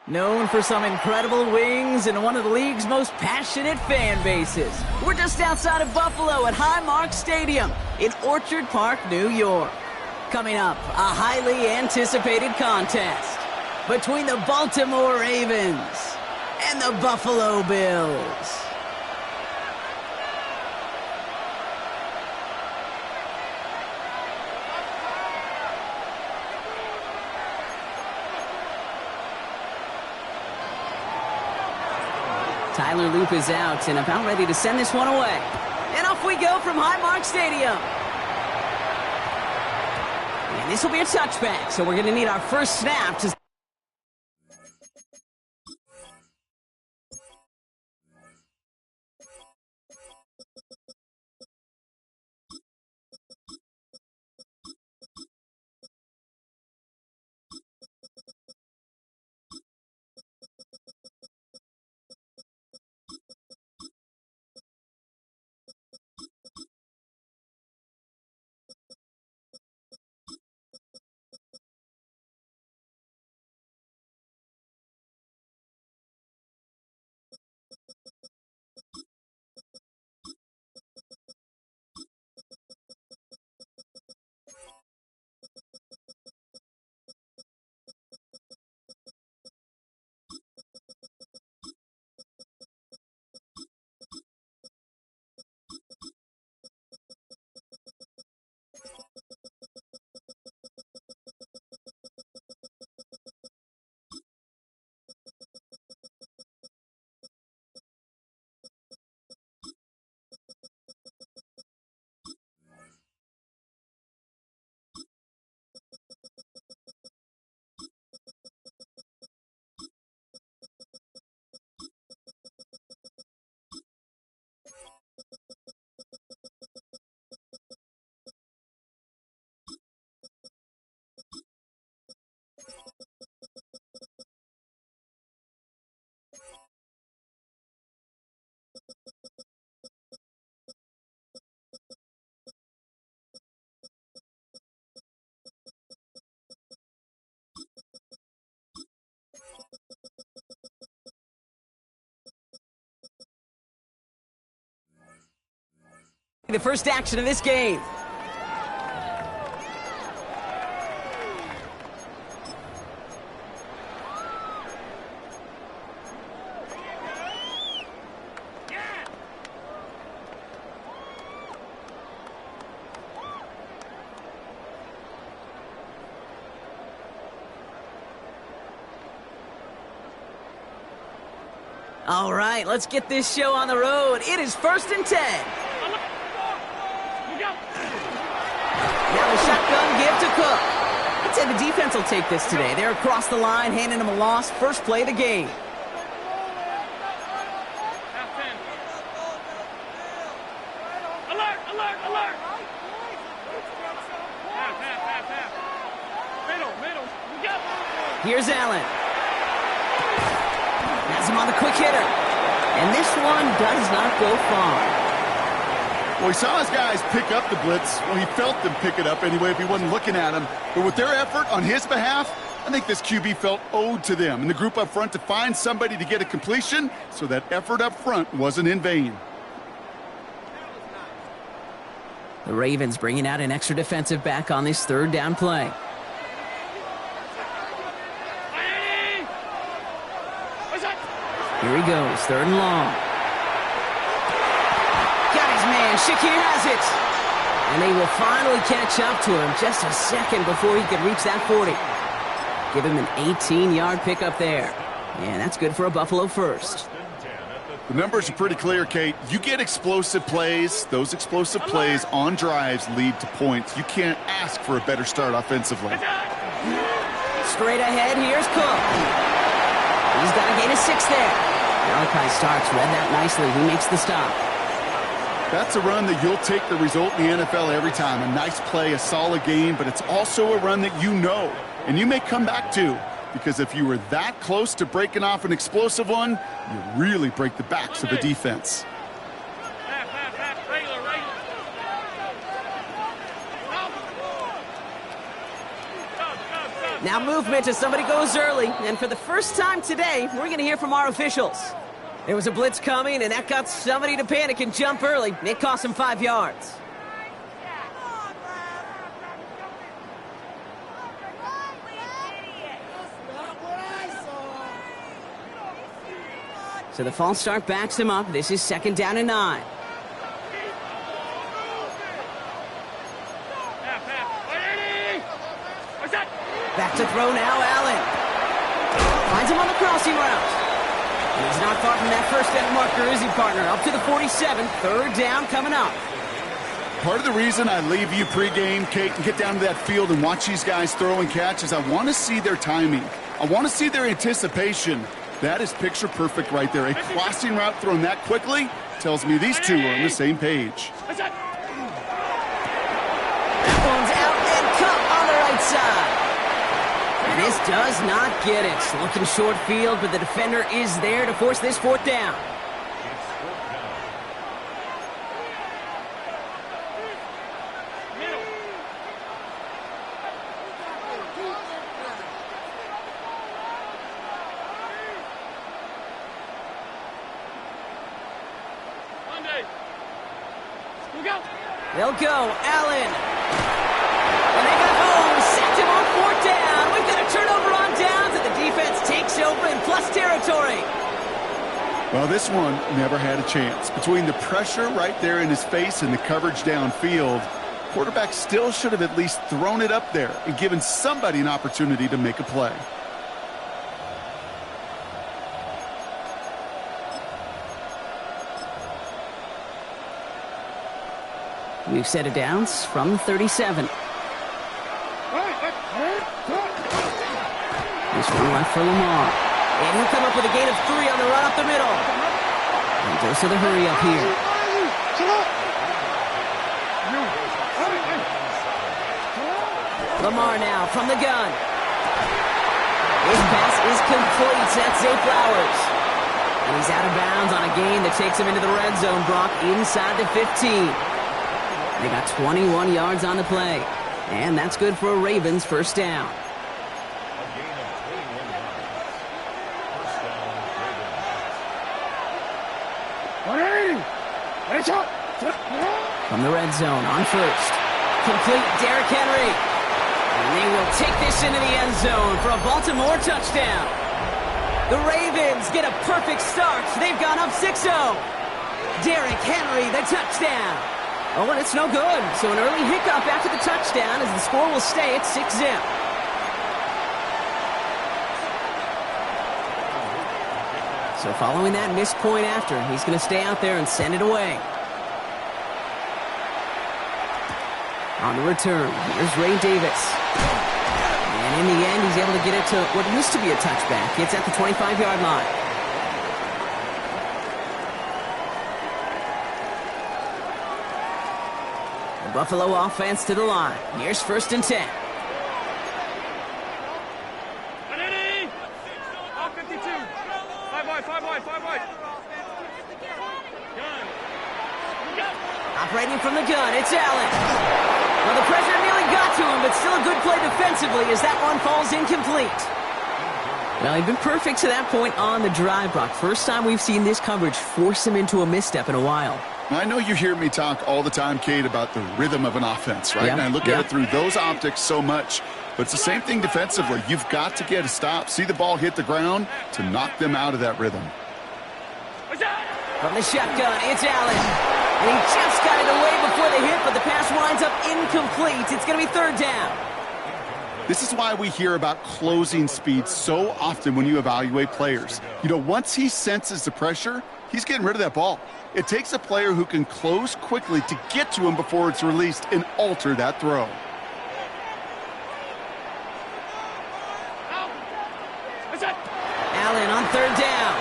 Known for some incredible wings and one of the league's most passionate fan bases. We're just outside of Buffalo at Highmark Stadium in Orchard Park, New York. Coming up, a highly anticipated contest between the Baltimore Ravens and the Buffalo Bills. Tyler Loop is out and about ready to send this one away. And off we go from Highmark Stadium. And this will be a touchback, so we're going to need our first snap to... The first action of this game. All right, let's get this show on the road. It is 1st and 10. Now the shotgun give to Cook. I'd say the defense will take this today. They're across the line, handing him a loss. First play of the game. Alert, alert, alert. Middle. Here's Allen. Has him on the quick hitter. And this one does not go far. Well, he saw his guys pick up the blitz. Well, he felt them pick it up anyway if he wasn't looking at him. But with their effort on his behalf, I think this QB felt owed to them and the group up front to find somebody to get a completion, so that effort up front wasn't in vain. The Ravens bringing out an extra defensive back on this 3rd down play. Here he goes, 3rd and long. Man, Shakir has it. And they will finally catch up to him just a second before he could reach that 40. Give him an 18-yard pickup there. And that's good for a Buffalo first. The numbers are pretty clear, Kate. You get explosive plays. Those explosive plays on drives lead to points. You can't ask for a better start offensively. Straight ahead, here's Cook. He's got to gain a 6 there. Malachi Starks read that nicely. He makes the stop. That's a run that you'll take the result in the NFL every time. A nice play, a solid game, but it's also a run that you know, and you may come back to, because if you were that close to breaking off an explosive one, you really break the backs of the defense. Now movement as somebody goes early. And for the first time today, we're going to hear from our officials. There was a blitz coming, and that got somebody to panic and jump early. It cost him 5 yards. So the false start backs him up. This is 2nd down and 9. Back to throw now, Allen. Finds him on the crossing route. And he's not far from that first down marker, is he, partner? Up to the 47. 3rd down coming up. Part of the reason I leave you pregame, Kate, and get down to that field and watch these guys throw and catch is I want to see their timing. I want to see their anticipation. That is picture perfect right there. A crossing route thrown that quickly tells me these two are on the same page. That one's out and cut on the right side. And this does not get it. Looking short field, but the defender is there to force this 4th down. They'll go. Allen. And they got home. Sacked him on 4th down. We've got a turnover on downs, and the defense takes over in plus territory. Well, this one never had a chance. Between the pressure right there in his face and the coverage downfield, quarterback still should have at least thrown it up there and given somebody an opportunity to make a play. We've set it downs from 37. This one left for Lamar. And he'll come up with a gain of 3 on the run up the middle. And goes to the hurry up here. Lamar now from the gun. His pass is complete. That's Zay Flowers. And he's out of bounds on a gain that takes him into the red zone, Brock, inside the 15. They got 21 yards on the play. And that's good for a Ravens 1st down. From the red zone on 1st. Complete Derrick Henry. And they will take this into the end zone for a Baltimore touchdown. The Ravens get a perfect start. They've gone up 6-0. Derrick Henry, the touchdown. Oh, and it's no good. So an early hiccup after the touchdown as the score will stay at 6-0. So following that missed point after, he's going to stay out there and send it away. On the return, here's Ray Davis. And in the end, he's able to get it to what used to be a touchback. It's at the 25-yard line. Buffalo offense to the line. Here's 1st and 10. Operating from the gun, it's Allen. Well, the pressure nearly got to him, but still a good play defensively as that one falls incomplete. Well, he'd been perfect to that point on the drive, Brock. First time we've seen this coverage force him into a misstep in a while. I know you hear me talk all the time, Kate, about the rhythm of an offense, right? Yeah. And I look at it through those optics so much. But it's the same thing defensively. You've got to get a stop, see the ball hit the ground to knock them out of that rhythm. From the shotgun, it's Allen. And he just got it away before the hit, but the pass winds up incomplete. It's going to be 3rd down. This is why we hear about closing speed so often when you evaluate players. You know, once he senses the pressure, he's getting rid of that ball. It takes a player who can close quickly to get to him before it's released and alter that throw. Allen on 3rd down.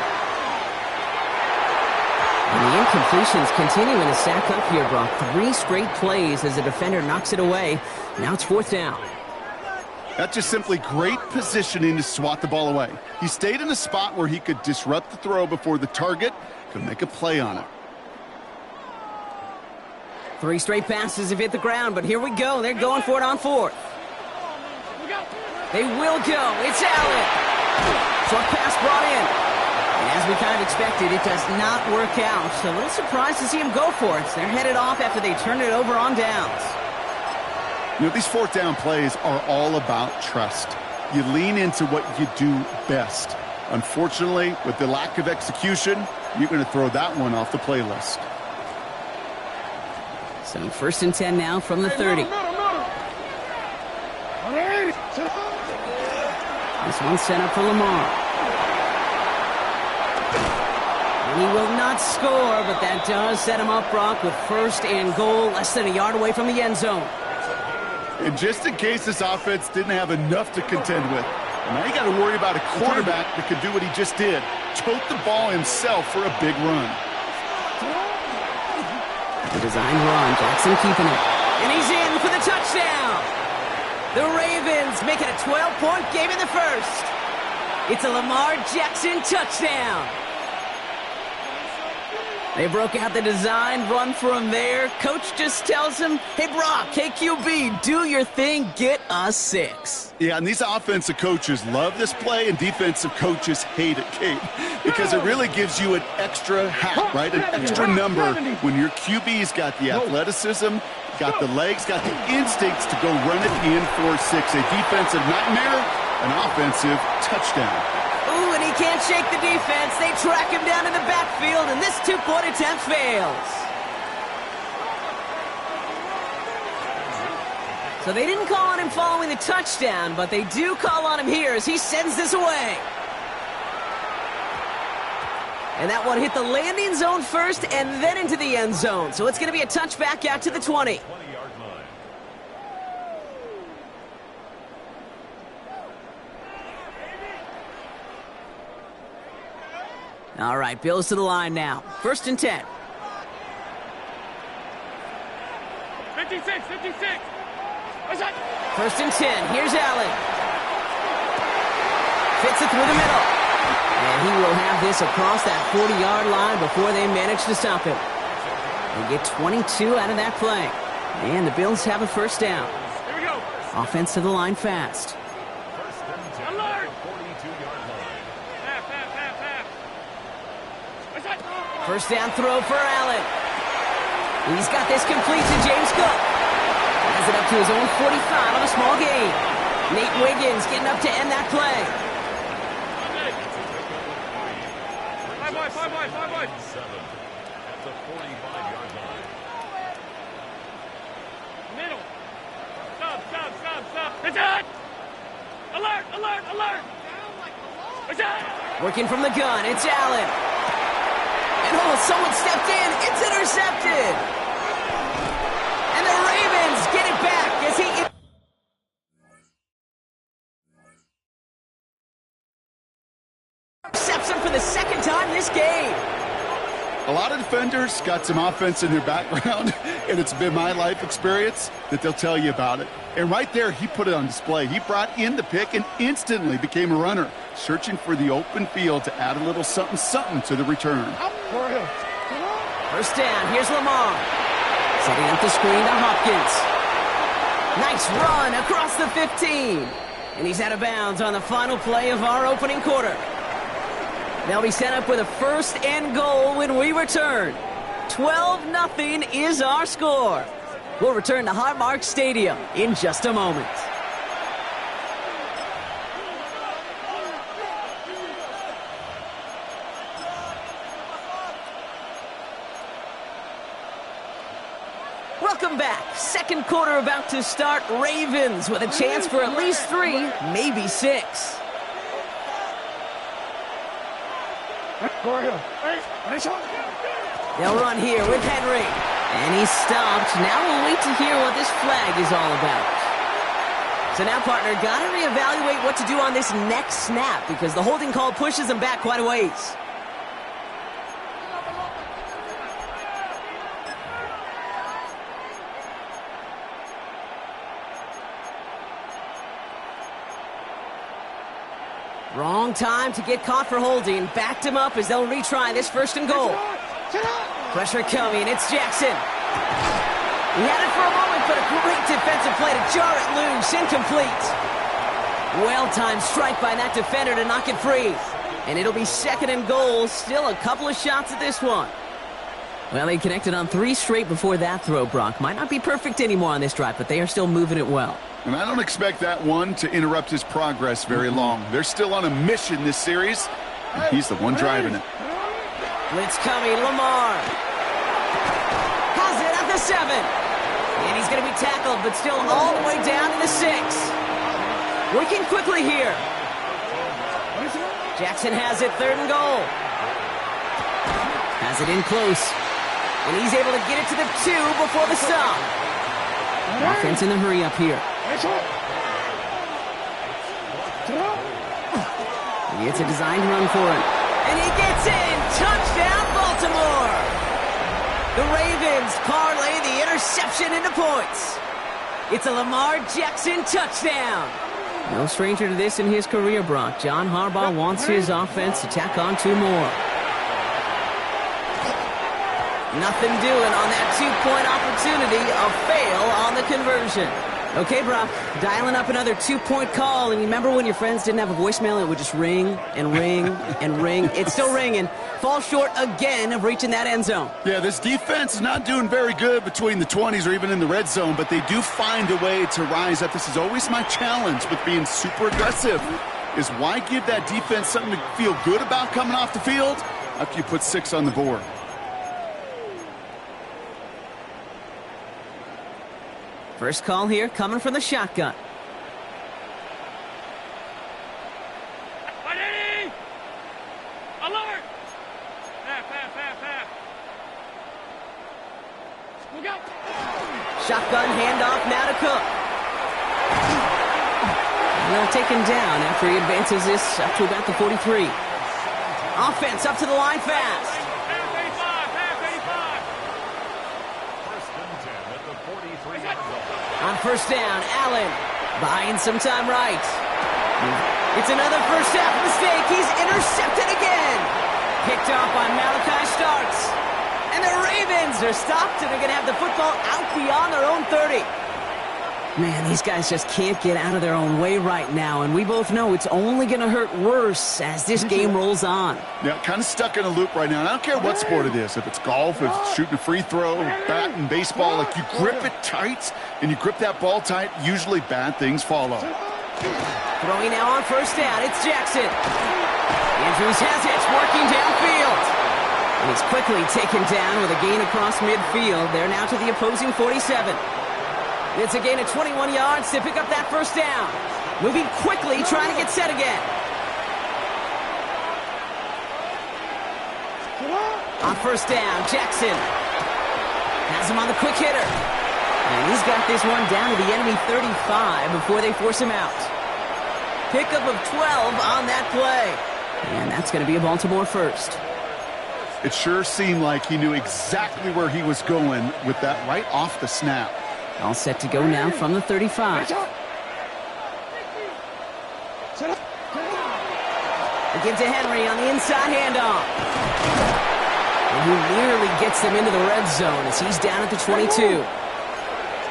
And the incompletions continuing to stack up here, Brock. 3 straight plays as the defender knocks it away. Now it's 4th down. That's just simply great positioning to swat the ball away. He stayed in a spot where he could disrupt the throw before the target could make a play on it. 3 straight passes have hit the ground, but here we go. They're going for it on 4th. They will go. It's Allen. Short pass brought in. And as we kind of expected, it does not work out. So a little surprised to see him go for it. They're headed off after they turn it over on downs. You know, these fourth down plays are all about trust. You lean into what you do best. Unfortunately, with the lack of execution, you're going to throw that one off the playlist. So 1st and 10 now from the 30. This one set up for Lamar. And he will not score, but that does set him up, Brock, with 1st and goal, less than a yard away from the end zone. And just in case this offense didn't have enough to contend with, now you got to worry about a quarterback that could do what he just did, tote the ball himself for a big run. The design run, Jackson keeping it. And he's in for the touchdown. The Ravens make it a 12-point game in the first. It's a Lamar Jackson touchdown. They broke out the design run from there. Coach just tells him, hey, Brock, hey, QB, do your thing, get us 6. Yeah, and these offensive coaches love this play, and defensive coaches hate it, Kate, because it really gives you an extra hat, right, an extra number when your QB's got the athleticism, got the legs, got the instincts to go run it in for 6. A defensive nightmare, an offensive touchdown. Ooh, and he can't shake the defense. They track him down in the backfield, and this 2-point attempt fails. So they didn't call on him following the touchdown, but they do call on him here as he sends this away. And that one hit the landing zone first and then into the end zone. So it's going to be a touchback out to the 20. All right, Bills to the line now. 1st and 10. 56. 1st and 10. Here's Allen. Fits it through the middle. And he will have this across that 40-yard line before they manage to stop him. They get 22 out of that play. And the Bills have a 1st down. Here we go. Offense to the line fast. Alert. Half. 1st down throw for Allen. He's got this complete to James Cook. Has it up to his own 45 on a small gain. Nate Wiggins getting up to end that play. Five wide. 7 at the 45-yard line. Middle. Stop. It's it. Alert. It's it. Working from the gun, it's Allen. And someone stepped in. It's intercepted. And the Ravens get it back as he intercepts him for the 2nd time this game. A lot of defenders got some offense in their background, and it's been my life experience that they'll tell you about it. And right there, he put it on display. He brought in the pick and instantly became a runner, searching for the open field to add a little something to the return. 1st down, here's Lamar. Setting up the screen to Hopkins. Nice run across the 15. And he's out of bounds on the final play of our opening quarter. They'll be set up with a 1st and goal when we return. 12-0 is our score. We'll return to Highmark Stadium in just a moment. Welcome back. 2nd quarter about to start. Ravens with a chance for at least 3, maybe 6. They'll run here with Henry. And he's stopped. Now we'll wait to hear what this flag is all about. So now, partner, got to reevaluate what to do on this next snap because the holding call pushes him back quite a ways. Wrong time to get caught for holding. Backed him up as they'll retry this 1st and goal. Pressure coming. It's Jackson. He had it for a moment, but a great defensive play to jar it loose. Incomplete. Well-timed strike by that defender to knock it free. And it'll be second and goal. Still a couple of shots at this one. Well, they connected on 3 straight before that throw, Brock. Might not be perfect anymore on this drive, but they are still moving it well. And I don't expect that one to interrupt his progress very long. They're still on a mission this series, and he's the one driving it. Blitz coming, Lamar. Has it at the 7. And he's going to be tackled, but still all the way down to the 6. Working quickly here. Jackson has it, 3rd and goal. Has it in close. And he's able to get it to the 2 before the stop. Offense in the hurry up here. It's a designed run for him. And he gets in. Touchdown, Baltimore. The Ravens parlay the interception into points. It's a Lamar Jackson touchdown. No stranger to this in his career, Brock. John Harbaugh wants his offense to tack on 2 more. Nothing doing on that 2-point opportunity. A fail on the conversion. Okay, Brock, dialing up another 2-point call. And you remember when your friends didn't have a voicemail and it would just ring and ring and ring? It's still ringing. Fall short again of reaching that end zone. Yeah, this defense is not doing very good between the 20s or even in the red zone, but they do find a way to rise up. This is always my challenge with being super aggressive, is why give that defense something to feel good about coming off the field after you put 6 on the board? First call here coming from the shotgun. Ready! Alert! Half. Look out! Shotgun handoff now to Cook. Well, taken down after he advances this up to about the 43. Offense up to the line fast. Half 85. First and 10 at the 43-yard line. On first down, Allen buying some time right. It's another first half mistake. He's intercepted again. Picked off by Malachi Starks. And the Ravens are stopped, and they're going to have the football out beyond their own 30. Man, these guys just can't get out of their own way right now, and we both know it's only going to hurt worse as this game rolls on. Yeah, kind of stuck in a loop right now. And I don't care what sport it is. If it's golf, if it's shooting a free throw, batting, baseball, like you grip it tight and you grip that ball tight, usually bad things follow. Throwing now on first down, it's Jackson. Andrews has it, working downfield. And he's quickly taken down with a gain across midfield. They're now to the opposing 47. It's a gain of 21 yards to pick up that first down. Moving quickly, trying to get set again. On first down, Jackson has him on the quick hitter. And he's got this one down to the enemy 35 before they force him out. Pickup of 12 on that play. And that's going to be a Baltimore first. It sure seemed like he knew exactly where he was going with that right off the snap. All set to go now from the 35. Again to Henry on the inside handoff. And he nearly gets them into the red zone as he's down at the 22.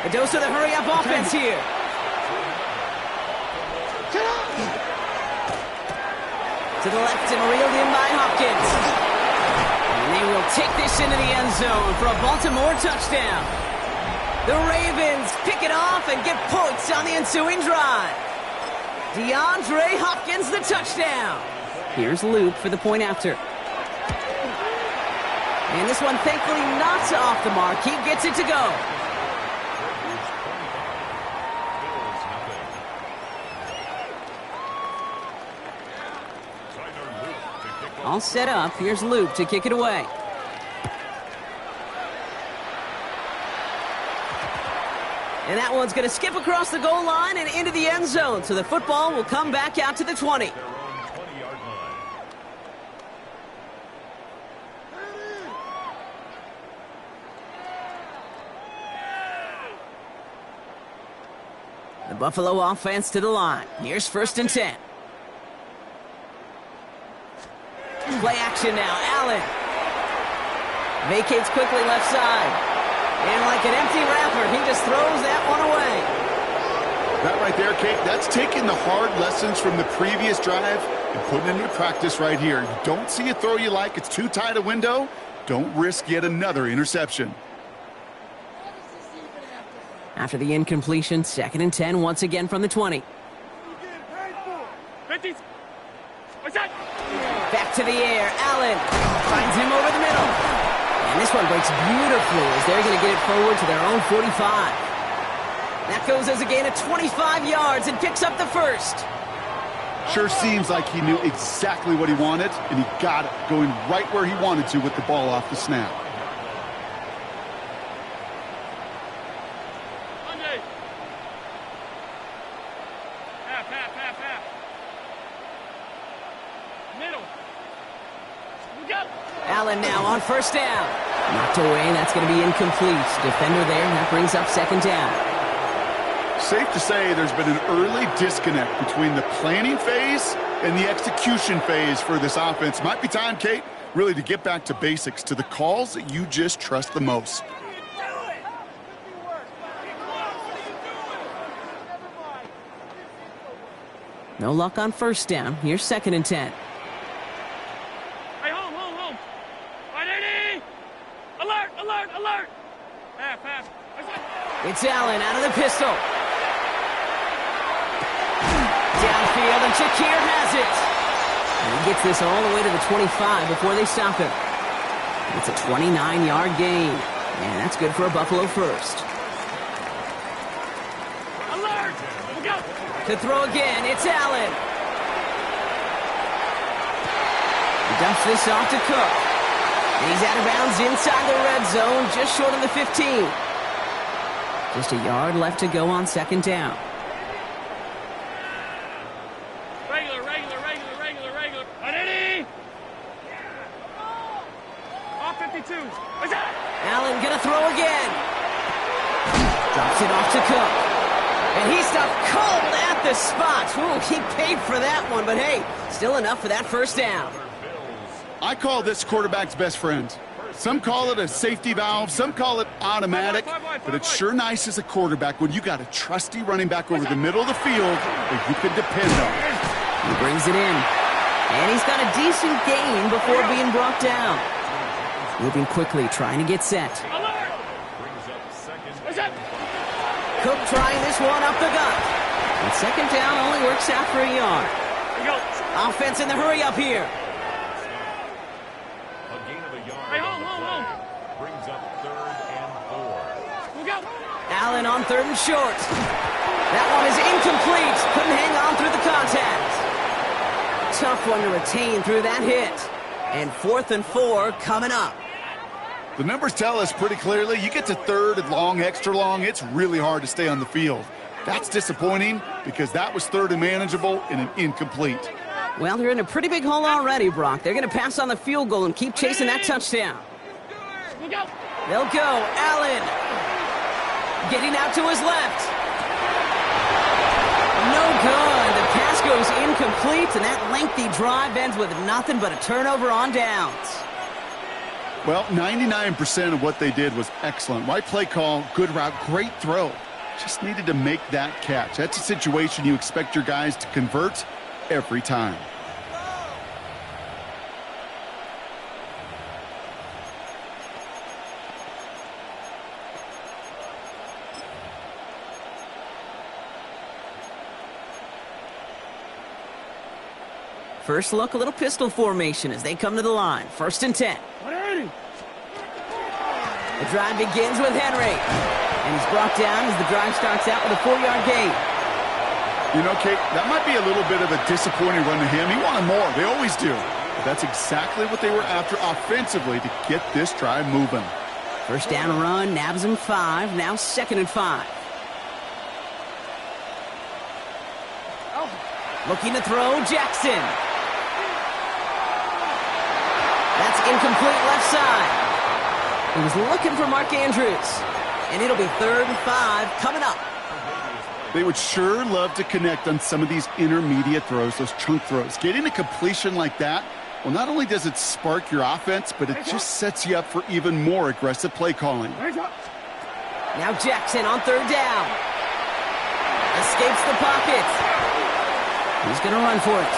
A dose of the hurry-up offense here. To the left and reeled in by Hopkins. And they will take this into the end zone for a Baltimore touchdown. The Ravens pick it off and get points on the ensuing drive. DeAndre Hopkins, the touchdown. Here's Luke for the point after. And this one thankfully not off the mark. He gets it to go. All set up. Here's Luke to kick it away. And that one's going to skip across the goal line and into the end zone. So the football will come back out to the 20. Their own 20-yard line. The Buffalo offense to the line. Here's first and 10. Play action now. Allen vacates quickly left side. And like an empty wrapper, he just throws that one away. That right there, Kate, that's taking the hard lessons from the previous drive and putting it into practice right here. You don't see a throw you like, it's too tight a window. Don't risk yet another interception. After the incompletion, 2nd and 10 once again from the 20. 50. What's that? Back to the air. Allen finds him over the middle. And this one breaks beautifully as they're going to get it forward to their own 45. That goes as a gain of 25 yards and picks up the first. Sure seems like he knew exactly what he wanted, and he got it, going right where he wanted to with the ball off the snap. Half. Middle. Allen now on 1st down. Knocked away, that's going to be incomplete. Defender there, and that brings up 2nd down. Safe to say there's been an early disconnect between the planning phase and the execution phase for this offense. Might be time, Kate, really to get back to basics, to the calls that you just trust the most. No luck on 1st down. Here's 2nd and 10. Hey, home. 180. Alert. Half. It's Allen out of the pistol. Downfield, and Shakir has it. And he gets this all the way to the 25 before they stop him. It's a 29-yard gain. And that's good for a Buffalo first. Alert. Look out. To throw again, it's Allen. He dumps this off to Cook. And he's out of bounds inside the red zone, just short of the 15. Just a yard left to go on 2nd down. Regular. 180. Off 52. What's that? Allen gonna throw again. Drops it off to Cook. And he stopped cold at the spot. Ooh, he paid for that one, but hey, still enough for that 1st down. I call this quarterback's best friend. Some call it a safety valve, some call it automatic, but it's sure nice as a quarterback when you got a trusty running back over the middle of the field that you can depend on. He brings it in. And he's got a decent gain before being brought down. Moving quickly, trying to get set. Cook trying this one up the gut. And 2nd down only works out for a yard. Offense in the hurry up here. Hey, home. Brings up 3rd and 4. Look out. Allen on 3rd and short. That one is incomplete. Couldn't hang on through the contact. Tough one to retain through that hit. And 4th and 4 coming up. The numbers tell us pretty clearly, you get to 3rd and long, extra long, it's really hard to stay on the field. That's disappointing because that was 3rd and manageable and an incomplete. Well, they're in a pretty big hole already, Brock. They're going to pass on the field goal and keep chasing that touchdown. Look out. They'll go. Allen getting out to his left. No good. The pass goes incomplete, and that lengthy drive ends with nothing but a turnover on downs. Well, 99% of what they did was excellent. Right play call, good route, great throw. Just needed to make that catch. That's a situation you expect your guys to convert every time. First look, a little pistol formation as they come to the line. 1st and 10. 180. The drive begins with Henry. And he's brought down as the drive starts out with a 4-yard gain. You know, Kate, that might be a little bit of a disappointing run to him. He wanted more. They always do. But that's exactly what they were after offensively to get this drive moving. 1st down run, nabs him 5. Now 2nd and 5. Looking to throw, Jackson. That's incomplete left side. He was looking for Mark Andrews. And it'll be 3rd and 5 coming up. They would sure love to connect on some of these intermediate throws, those chunk throws. Getting a completion like that, well, not only does it spark your offense, but it just sets you up for even more aggressive play calling. Now Jackson on 3rd down. Escapes the pocket. He's going to run for it.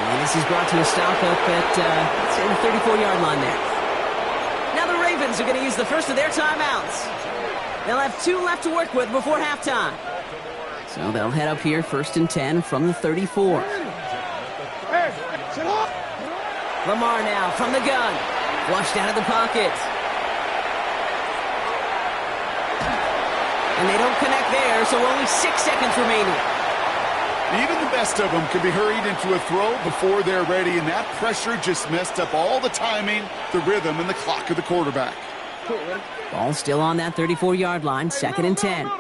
And this is brought to a stop up at, let's say, the 34-yard line there. Now the Ravens are going to use the first of their timeouts. They'll have 2 left to work with before halftime. So they'll head up here, 1st and 10 from the 34. Lamar now from the gun. Flushed out of the pocket. And they don't connect there, so only 6 seconds remaining. Even the best of them can be hurried into a throw before they're ready, and that pressure just messed up all the timing, the rhythm, and the clock of the quarterback. Ball still on that 34-yard line, 2nd and 10.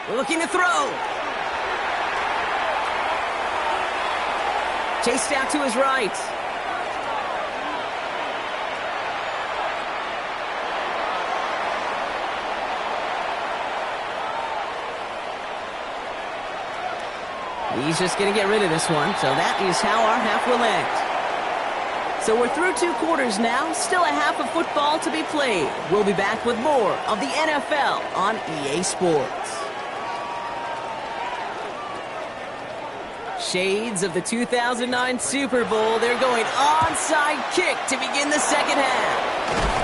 We're looking to throw. Chased out to his right. He's just going to get rid of this one, so that is how our half will end. So we're through 2 quarters now, still a half of football to be played. We'll be back with more of the NFL on EA Sports. Shades of the 2009 Super Bowl. They're going onside kick to begin the second half.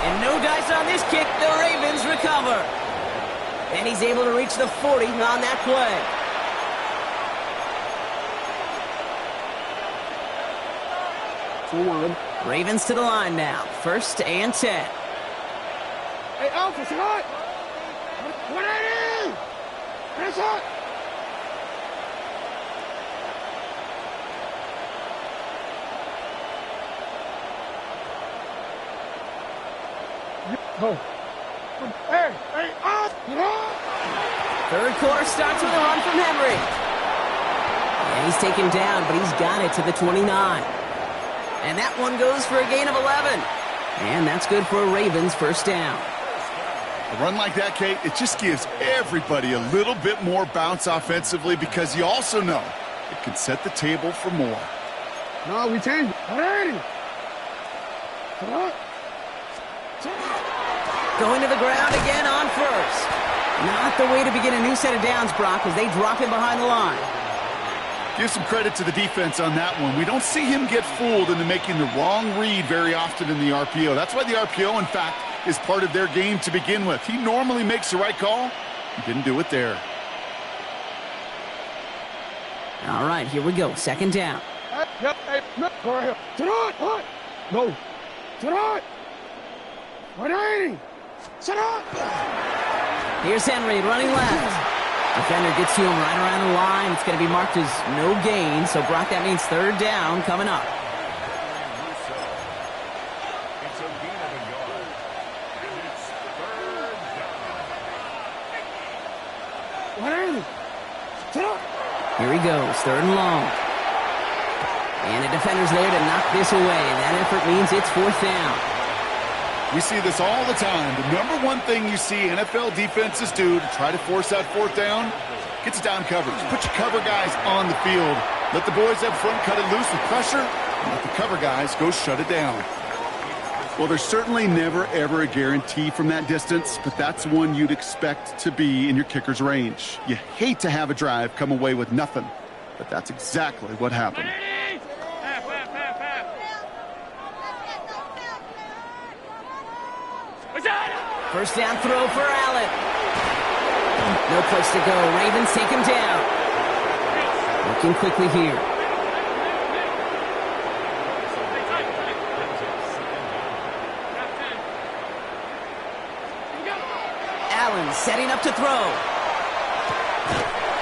And no dice on this kick, the Ravens recover. And he's able to reach the 40 on that play. Ravens to the line now. 1st and 10. Hey, Alpha, it's hot. 180. It's hot. Go. Hey, up. 3rd quarter starts with a run from Henry. And he's taken down, but he's got it to the 29. And that one goes for a gain of 11. And that's good for a Ravens 1st down. A run like that, Kate, it just gives everybody a little bit more bounce offensively because you also know it can set the table for more. No, we changed. 180. Going to the ground again on 1st. Not the way to begin a new set of downs, Brock, as they drop him behind the line. Give some credit to the defense on that one. We don't see him get fooled into making the wrong read very often in the RPO. That's why the RPO, in fact, is part of their game to begin with. He normally makes the right call. He didn't do it there. All right, here we go. 2nd down. Go ahead. To the right. Go. To the right. 180. Sit up. Here's Henry running left. Defender gets to him right around the line. It's going to be marked as no gain. So, Brock, that means 3rd down coming up. It's a gain of a yard. And it's 3rd down. 180. Sit up. Here he goes. 3rd and long. And the defender's there to knock this away. That effort means it's 4th down. We see this all the time. The number one thing you see NFL defenses do to try to force that 4th down, gets down coverage. Put your cover guys on the field. Let the boys up front cut it loose with pressure, and let the cover guys go shut it down. Well, there's certainly never, ever a guarantee from that distance, but that's one you'd expect to be in your kicker's range. You hate to have a drive come away with nothing, but that's exactly what happened. Half. 1st down throw for Allen. No place to go. Ravens take him down. Looking quickly here. Allen setting up to throw.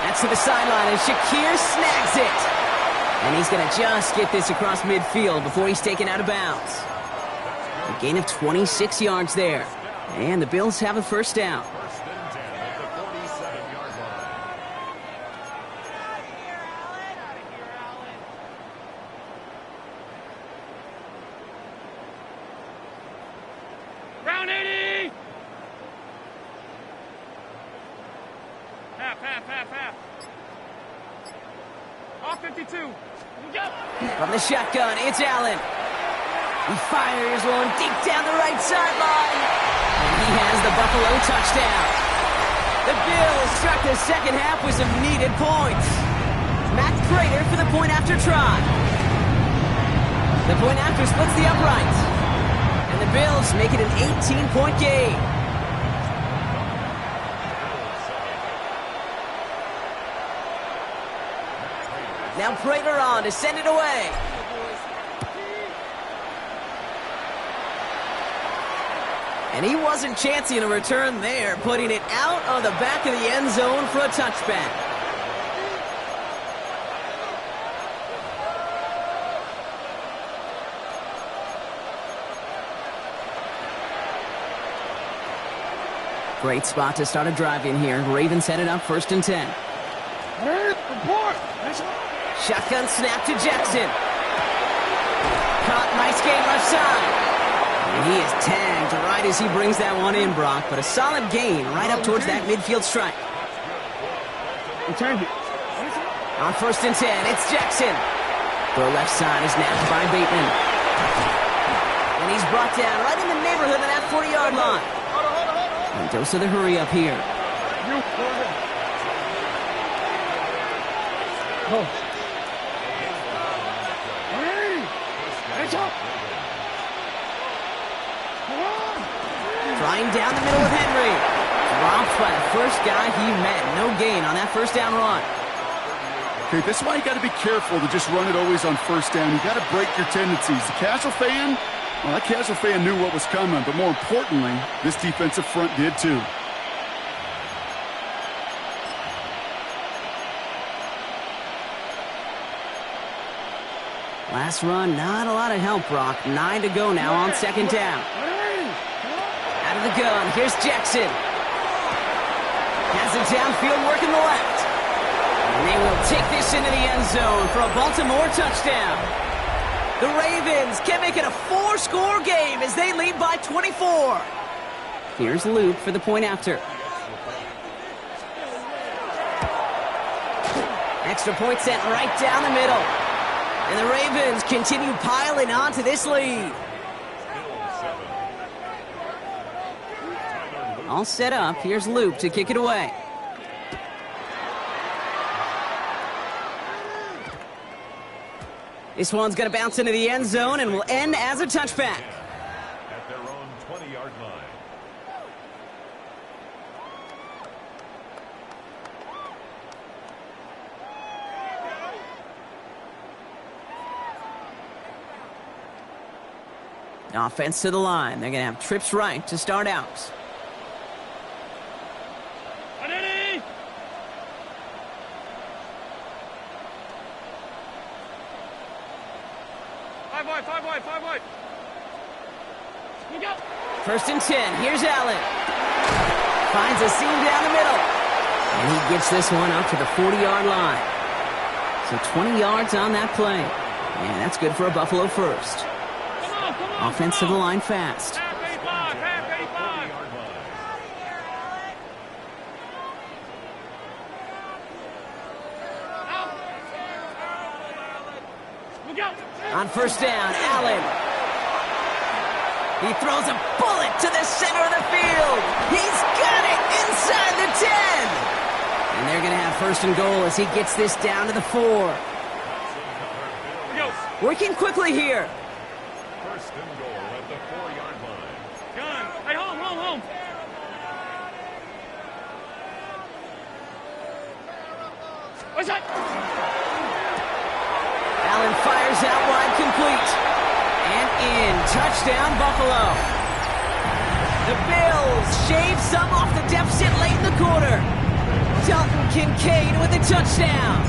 That's to the sideline, and Shakir snags it. And he's going to just get this across midfield before he's taken out of bounds. A gain of 26 yards there. And the Bills have a 1st down. 1st and 10 at the 47-yard line. Round 80. Half. Off 52. Go. From the shotgun, it's Allen. He fires one deep down the right sideline. And he has the Buffalo touchdown. The Bills start the second half with some needed points. Matt Prater for the point after try. The point after splits the uprights. And the Bills make it an 18-point game. Now Prater on to send it away. And he wasn't chancing a return there, putting it out of the back of the end zone for a touchback. Great spot to start a drive in here. Ravens headed up 1st and 10. Shotgun snap to Jackson. Caught, nice game left side. And he is tagged right as he brings that one in, Brock. But a solid gain right up towards that midfield strike. On 1st and 10, it's Jackson. The left side is napped by Bateman. And he's brought down right in the neighborhood of that 40-yard line. And dose of the hurry up here. Trying down the middle with Henry. Dropped by the first guy he met. No gain on that first down run. Okay, that's why you got to be careful to just run it always on first down. You got to break your tendencies. The casual fan, well, that casual fan knew what was coming, but more importantly, this defensive front did too. Last run, not a lot of help, Brock. 9 to go now on 2nd down. Out of the gun, here's Jackson. Has it downfield, working the left. And they will take this into the end zone for a Baltimore touchdown. The Ravens can make it a 4-score game as they lead by 24. Here's Luke for the point after. Extra point sent right down the middle. And the Ravens continue piling on to this lead. All set up. Here's Luke to kick it away. This one's going to bounce into the end zone and will end as a touchback. At their own 20-yard line. Offense to the line. They're going to have trips right to start out. Five wide. First and 10. Here's Allen. Finds a seam down the middle. And he gets this one up to the 40-yard line. So 20 yards on that play. And that's good for a Buffalo first. Offense to the line fast. On first down, Allen. He throws a bullet to the center of the field. He's got it inside the 10. And they're going to have 1st and goal as he gets this down to the 4. Working quickly here. 1st and goal at the 4-yard line. Gun. Hey, home. What's that? Allen fires out wide, complete. And in. Touchdown, Buffalo. The Bills shave some off the deficit late in the quarter. Dalton Kincaid with the touchdown.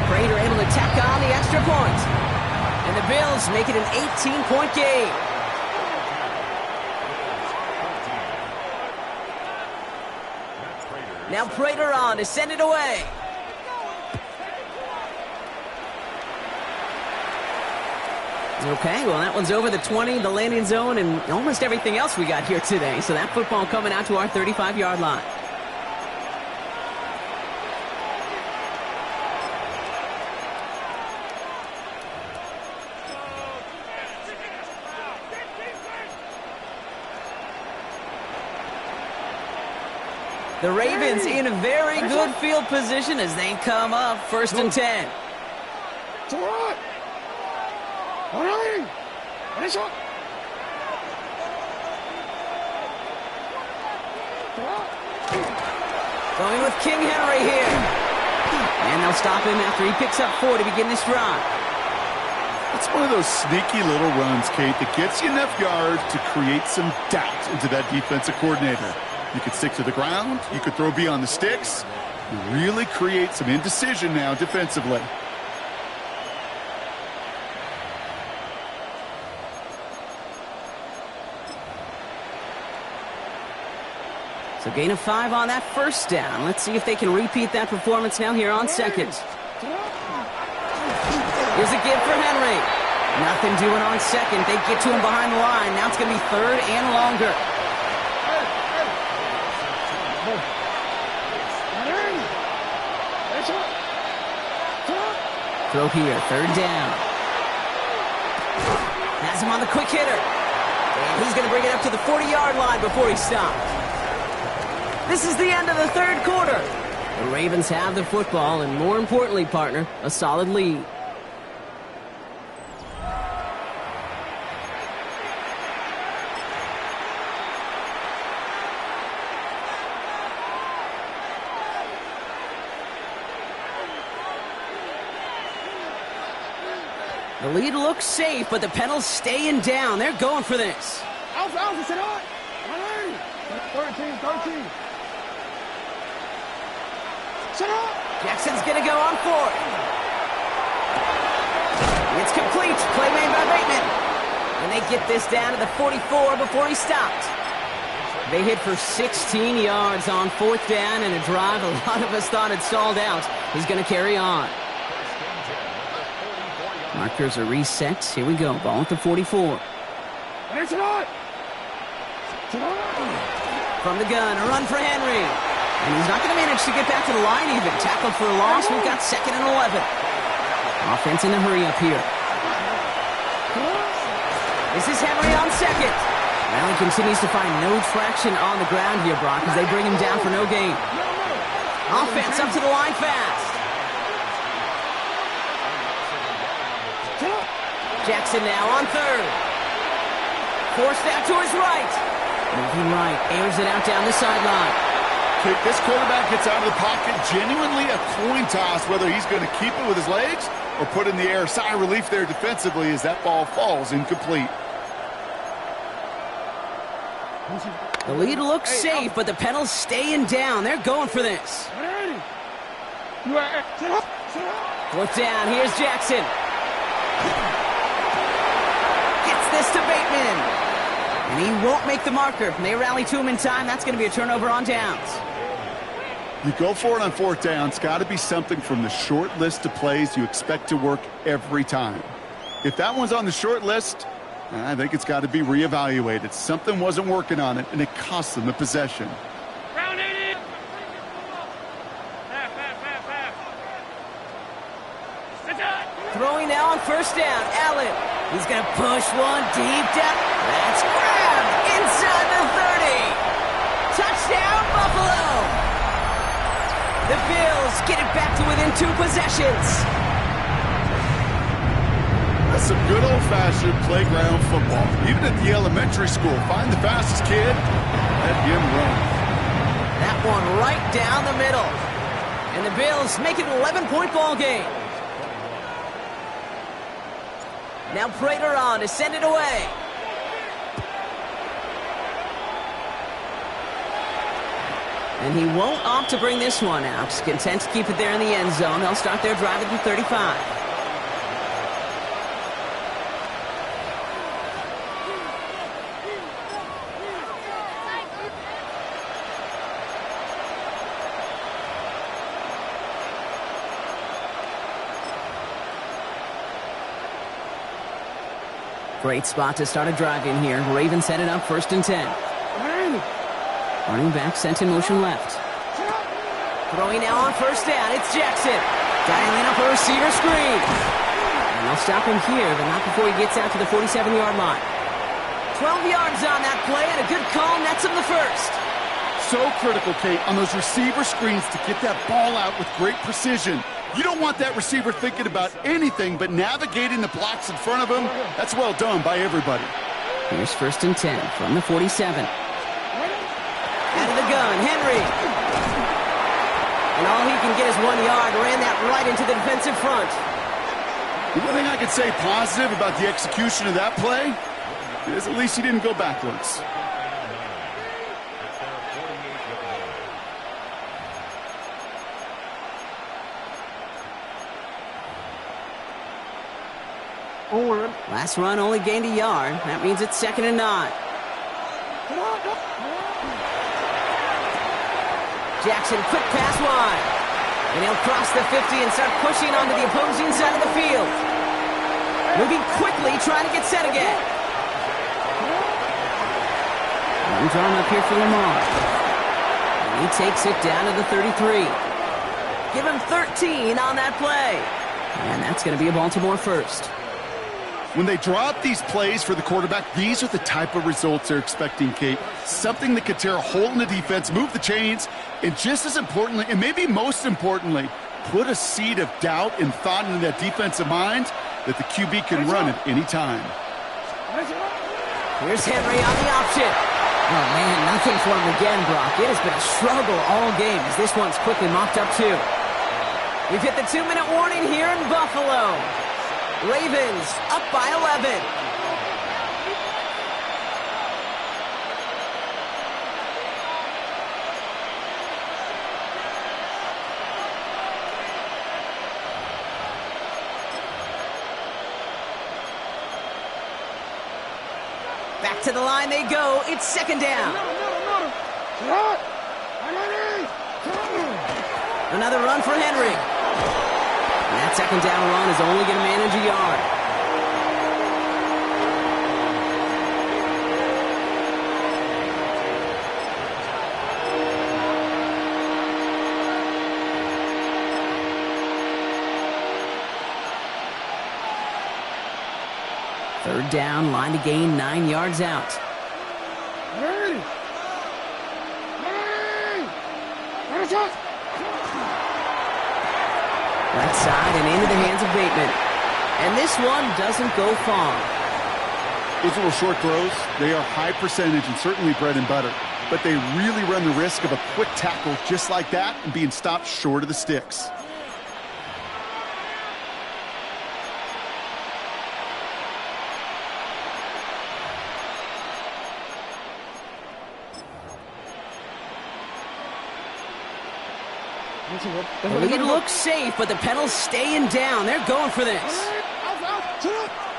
Prater able to tack on the extra point. And the Bills make it an 18-point game. Now Prater on to send it away. Okay, well, that one's over the 20, the landing zone, and almost everything else we got here today. So that football coming out to our 35-yard line. The Ravens in a very good field position as they come up 1st and 10. Going with King Henry here. And they'll stop him after he picks up 4 to begin this drive. It's one of those sneaky little runs, Kate, that gets you enough yards to create some doubt into that defensive coordinator. You could stick to the ground. You could throw beyond the sticks. You really create some indecision now defensively. So gain of 5 on that 1st down. Let's see if they can repeat that performance now here on 2nd. Here's a give for Henry. Nothing doing on 2nd. They get to him behind the line. Now it's going to be 3rd and longer. Throw here, 3rd down. Has him on the quick hitter. And he's going to bring it up to the 40-yard line before he stops. This is the end of the 3rd quarter. The Ravens have the football, and more importantly, partner, a solid lead. The lead looks safe, but the Penals staying down. They're going for this. Alpha, sit on. 13. Sit on. Jackson's going to go on 4th. It's complete. Play made by Bateman. And they get this down to the 44 before he stopped. They hit for 16 yards on 4th down and a drive a lot of us thought had stalled out. He's going to carry on. Markers are reset. Here we go. Ball at the 44. From the gun, a run for Henry. And he's not going to manage to get back to the line even. Tackled for a loss. We've got 2nd and 11. Offense in a hurry up here. This is Henry on 2nd. Well, he continues to find no traction on the ground here, Brock, as they bring him down for no gain. Offense up to the line fast. Jackson now on 3rd. Forced out to his right. Moving right, airs it out down the sideline. This quarterback gets out of the pocket, genuinely a coin toss, whether he's going to keep it with his legs or put in the air. Sigh of relief there defensively as that ball falls incomplete. The lead looks safe, but the Penals staying down. They're going for this. 4th down, here's Jackson. Gets this to Bateman. And he won't make the marker. They rally to him in time. That's going to be a turnover on downs. You go for it on 4th down. It's got to be something from the short list of plays you expect to work every time. If that one's on the short list, I think it's got to be reevaluated. Something wasn't working on it, and it cost them the possession. Throwing now on 1st down. Allen. He's going to push one deep down. That's grabbed inside the 30. Touchdown, Buffalo. The Bills get it back to within 2 possessions. That's some good old-fashioned playground football. Even at the elementary school, find the fastest kid, let him run. That one right down the middle. And the Bills make it an 11-point ball game. Now Prater on to send it away. And he won't opt to bring this one out. He's content to keep it there in the end zone. They'll start their drive at the 35. Great spot to start a drive in here. Ravens set it up 1st and 10. Running back sent in motion left. Throwing now on 1st down. It's Jackson. Dialing up a receiver screen. And they'll stop him here, but not before he gets out to the 47-yard line. 12 yards on that play, and a good call nets him the 1st. So critical, Kate, on those receiver screens to get that ball out with great precision. You don't want that receiver thinking about anything but navigating the blocks in front of him. That's well done by everybody. Here's 1st and 10 from the 47. Out of the gun, Henry. And all he can get is 1 yard. Ran that right into the defensive front. The one thing I could say positive about the execution of that play is at least he didn't go backwards. Last run only gained a yard. That means it's 2nd and 9. Jackson, quick pass wide. And he'll cross the 50 and start pushing onto the opposing side of the field. Moving quickly, trying to get set again. And drawn up here for Lamar. And he takes it down to the 33. Give him 13 on that play. And that's going to be a Baltimore first. When they draw up these plays for the quarterback, these are the type of results they're expecting, Kate. Something that could tear a hole in the defense, move the chains, and just as importantly, and maybe most importantly, put a seed of doubt and thought into that defensive mind that the QB can run at any time. Here's Henry on the option. Oh, man, nothing for him again, Brock. It has been a struggle all game as this one's quickly mopped up, too. We've hit the 2-minute warning here in Buffalo. Ravens up by 11. Back to the line they go. It's 2nd down. Another run for Henry. And that 2nd down run is only going to manage a yard. Third down, line to gain 9 yards out. Right side and into the hands of Bateman. And this one doesn't go far. Those little short throws, they are high percentage and certainly bread and butter. But they really run the risk of a quick tackle just like that and being stopped short of the sticks. The lead looks safe, but the Penals staying down. They're going for this.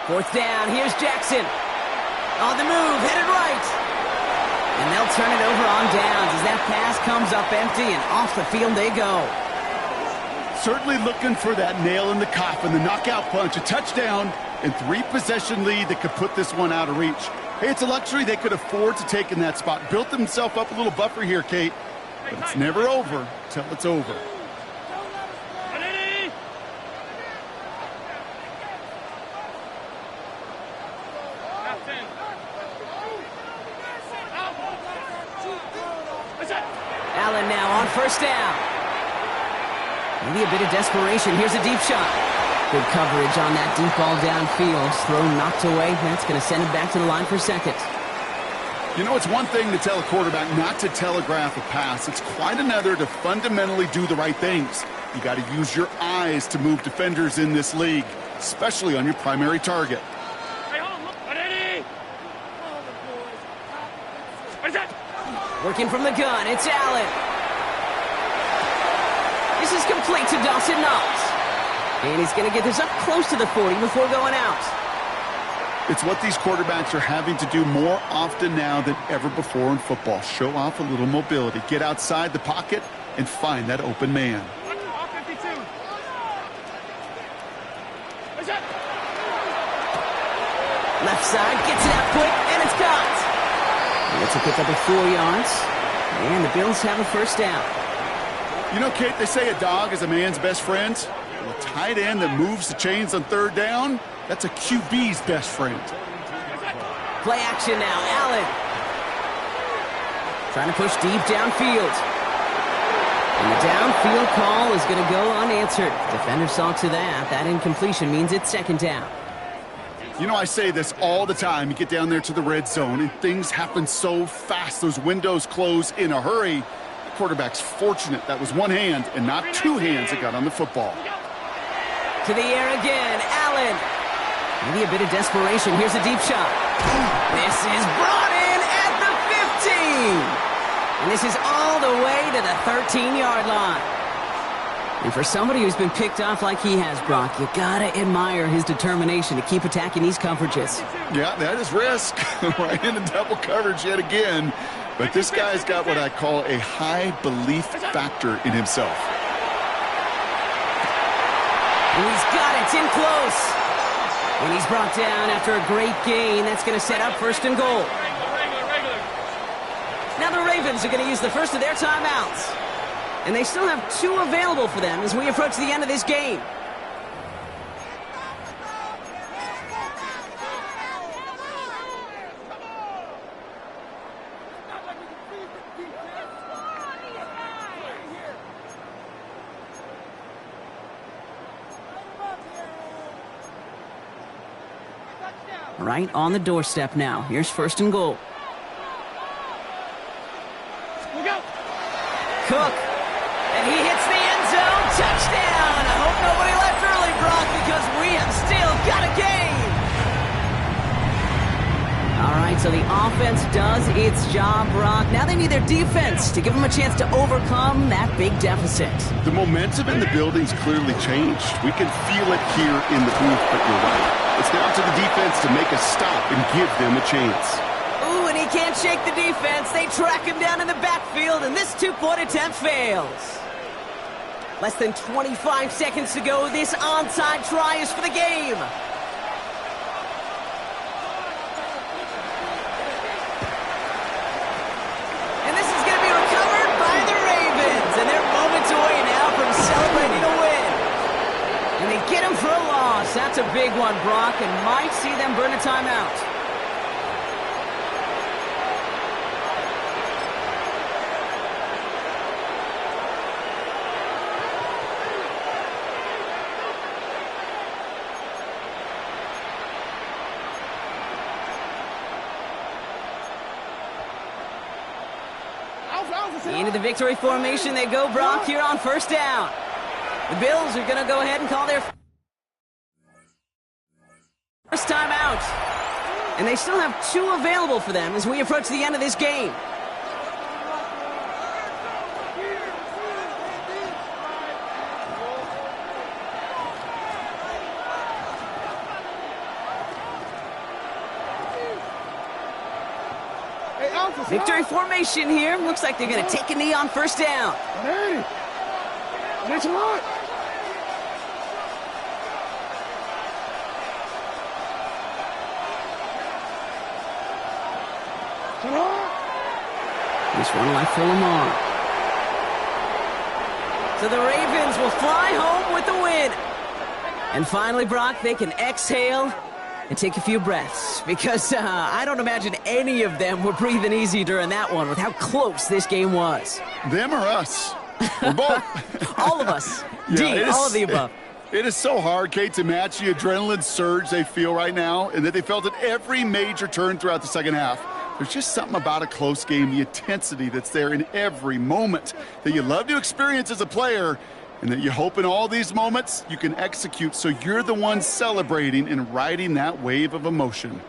4th down. Here's Jackson. On the move, headed right. And they'll turn it over on downs as that pass comes up empty and off the field they go. Certainly looking for that nail in the coffin, the knockout punch, a touchdown, and 3-possession lead that could put this one out of reach. Hey, it's a luxury they could afford to take in that spot. Built themselves up a little buffer here, Kate. But it's never over till it's over. Allen now on 1st down. Maybe a bit of desperation. Here's a deep shot. Good coverage on that deep ball downfield. Throw knocked away. That's going to send it back to the line for 2nd. You know, it's one thing to tell a quarterback not to telegraph a pass. It's quite another to fundamentally do the right things. You got to use your eyes to move defenders in this league, especially on your primary target. Working from the gun, it's Allen. This is complete to Dawson Knox. And he's going to get this up close to the 40 before going out. It's what these quarterbacks are having to do more often now than ever before in football. Show off a little mobility. Get outside the pocket and find that open man. Left side, gets it out quick, and it's caught. It's a pick up of 4 yards, and the Bills have a 1st down. You know, Kate, they say a dog is a man's best friend. Well, a tight end that moves the chains on 3rd down, that's a QB's best friend. Play action now, Allen. Trying to push deep downfield. And the downfield call is going to go unanswered. Defender saw to that. That incompletion means it's second down. You know, I say this all the time. You get down there to the red zone, and things happen so fast. Those windows close in a hurry. The quarterback's fortunate that was one hand and not two hands that got on the football. To the air again, Allen. Maybe a bit of desperation. Here's a deep shot. This is brought in at the 15. And this is all the way to the 13-yard line. And for somebody who's been picked off like he has, Brock, you gotta admire his determination to keep attacking these coverages. Yeah, that is risk. Right into double coverage yet again. But this guy's got what I call a high belief factor in himself. And he's got it. It's in close. And he's brought down after a great gain. That's going to set up first and goal. Now the Ravens are going to use the first of their timeouts. And they still have 2 available for them as we approach the end of this game. Right on the doorstep now. Here's first and goal. Cook. And he hits the end zone. Touchdown. I hope nobody left early, Brock, because we have still got a game. All right, so the offense does its job, Brock. Now they need their defense to give them a chance to overcome that big deficit. The momentum in the building's clearly changed. We can feel it here in the booth, but you're right. It's down to the defense to make a stop and give them a chance. Ooh, and he can't shake the defense. They track him down in the backfield, and this 2-point attempt fails. Less than 25 seconds to go. This onside try is for the game. And this is going to be recovered by the Ravens, and they're moments away now from celebrating a win. And they get him for a loss. That's a big one, Brock, and might see them burn a timeout. Into the victory formation they go, Brock, here on first down. The Bills are going to go ahead and call their first time out. And they still have 2 available for them as we approach the end of this game. Victory formation here. Looks like they're going to take a knee on first down. Thanks a lot. This one left for Lamar. So the Ravens will fly home with the win. And finally, Brock, they can exhale and take a few breaths, because I don't imagine any of them were breathing easy during that one with how close this game was. Them or us? Or both? All of us. Yeah, all of the above. It is so hard, Kate, to match the adrenaline surge they feel right now, and that they felt at every major turn throughout the second half. There's just something about a close game, the intensity that's there in every moment that you love to experience as a player, and that you hope in all these moments you can execute so you're the one celebrating and riding that wave of emotion.